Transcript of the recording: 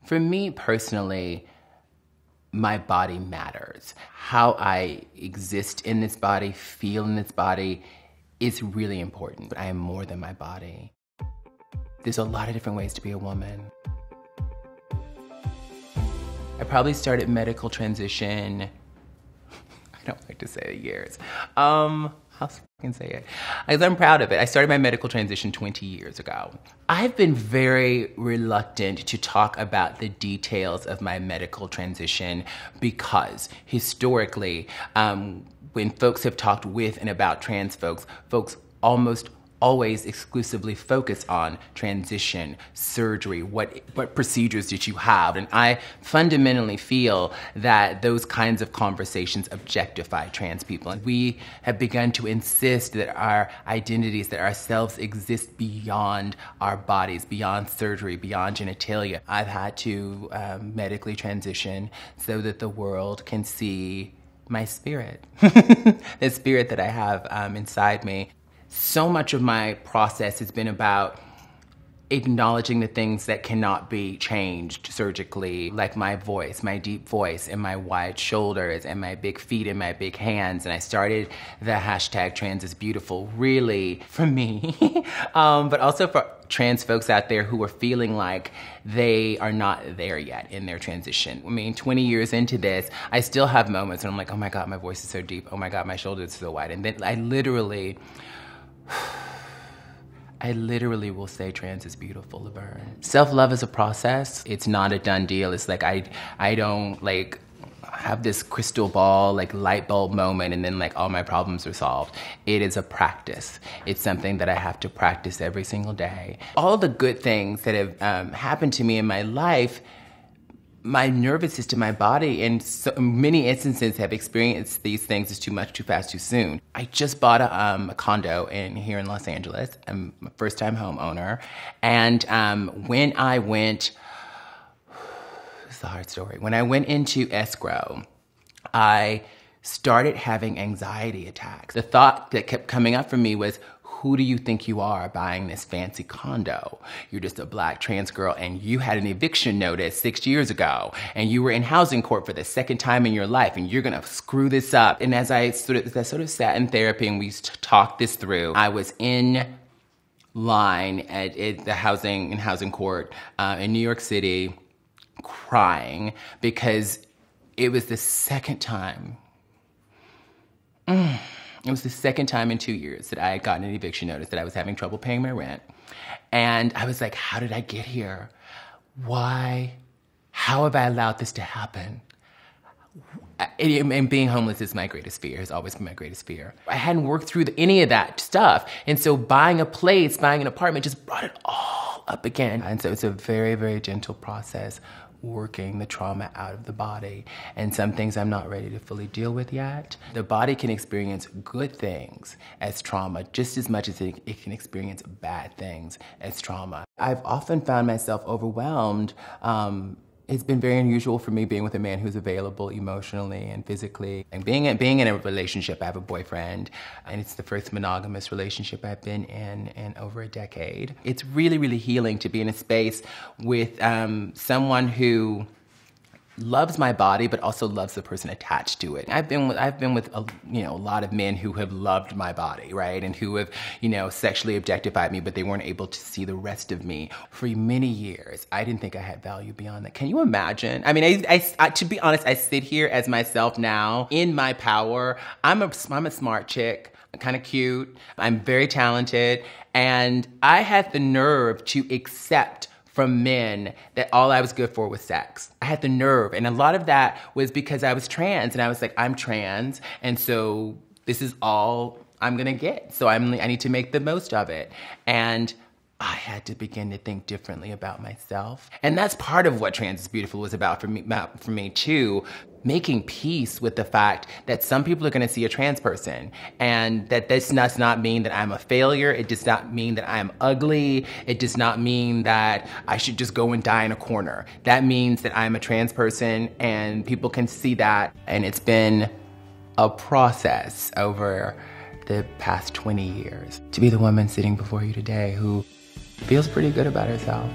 For me personally, my body matters. How I exist in this body, feel in this body is really important. I am more than my body. There's a lot of different ways to be a woman. I probably started medical transition, I don't like to say the years. How can say it? I'm proud of it. I started my medical transition 20 years ago. I've been very reluctant to talk about the details of my medical transition because historically, when folks have talked with and about trans folks almost always exclusively focus on transition, surgery, what procedures did you have? And I fundamentally feel that those kinds of conversations objectify trans people. And we have begun to insist that our identities, that ourselves exist beyond our bodies, beyond surgery, beyond genitalia. I've had to medically transition so that the world can see my spirit, the spirit that I have inside me. So much of my process has been about acknowledging the things that cannot be changed surgically, like my voice, my deep voice, and my wide shoulders, and my big feet, and my big hands. And I started the hashtag trans is beautiful, really, for me, but also for trans folks out there who are feeling like they are not there yet in their transition. I mean, 20 years into this, I still have moments when I'm like, oh my God, my voice is so deep. Oh my God, my shoulders are so wide. And then I literally will say trans is beautiful, Laverne. Self-love is a process. It's not a done deal. It's like I don't like have this crystal ball, like light bulb moment and then like all my problems are solved. It is a practice. It's something that I have to practice every single day. All the good things that have happened to me in my life, my nervous system, my body, in so many instances have experienced these things as too much, too fast, too soon. I just bought a condo here in Los Angeles. I'm a first-time homeowner. And when I went, it's a hard story. When I went into escrow, I started having anxiety attacks. The thought that kept coming up for me was, who do you think you are buying this fancy condo? You're just a Black trans girl and you had an eviction notice 6 years ago and you were in housing court for the second time in your life and you're gonna screw this up. And as I sort of sat in therapy and we talked this through, I was in line at the housing court in New York City crying because it was the second time. It was the second time in 2 years that I had gotten an eviction notice, that I was having trouble paying my rent. And I was like, how did I get here? Why? How have I allowed this to happen? And being homeless is my greatest fear, has always been my greatest fear. I hadn't worked through any of that stuff. And so buying a place, buying an apartment just brought it all up again. And so it's a very, very gentle process, working the trauma out of the body. And some things I'm not ready to fully deal with yet. The body can experience good things as trauma just as much as it can experience bad things as trauma. I've often found myself overwhelmed. It's been very unusual for me being with a man who's available emotionally and physically. And being in a relationship, I have a boyfriend, and it's the first monogamous relationship I've been in over a decade. It's really, really healing to be in a space with someone who loves my body, but also loves the person attached to it. I've been with a lot of men who have loved my body, right? And who have, sexually objectified me, but they weren't able to see the rest of me. For many years, I didn't think I had value beyond that. Can you imagine? I mean, I to be honest, I sit here as myself now, in my power. I'm a smart chick. I'm kind of cute. I'm very talented. And I had the nerve to accept from men that all I was good for was sex. I had the nerve, and a lot of that was because I was trans, and I was like, I'm trans, and so this is all I'm gonna get. So I need to make the most of it. And I had to begin to think differently about myself. And that's part of what Trans is Beautiful was about for me too. Making peace with the fact that some people are gonna see a trans person, and that this does not mean that I'm a failure. It does not mean that I'm ugly. It does not mean that I should just go and die in a corner. That means that I'm a trans person and people can see that. And it's been a process over the past 20 years to be the woman sitting before you today who feels pretty good about herself.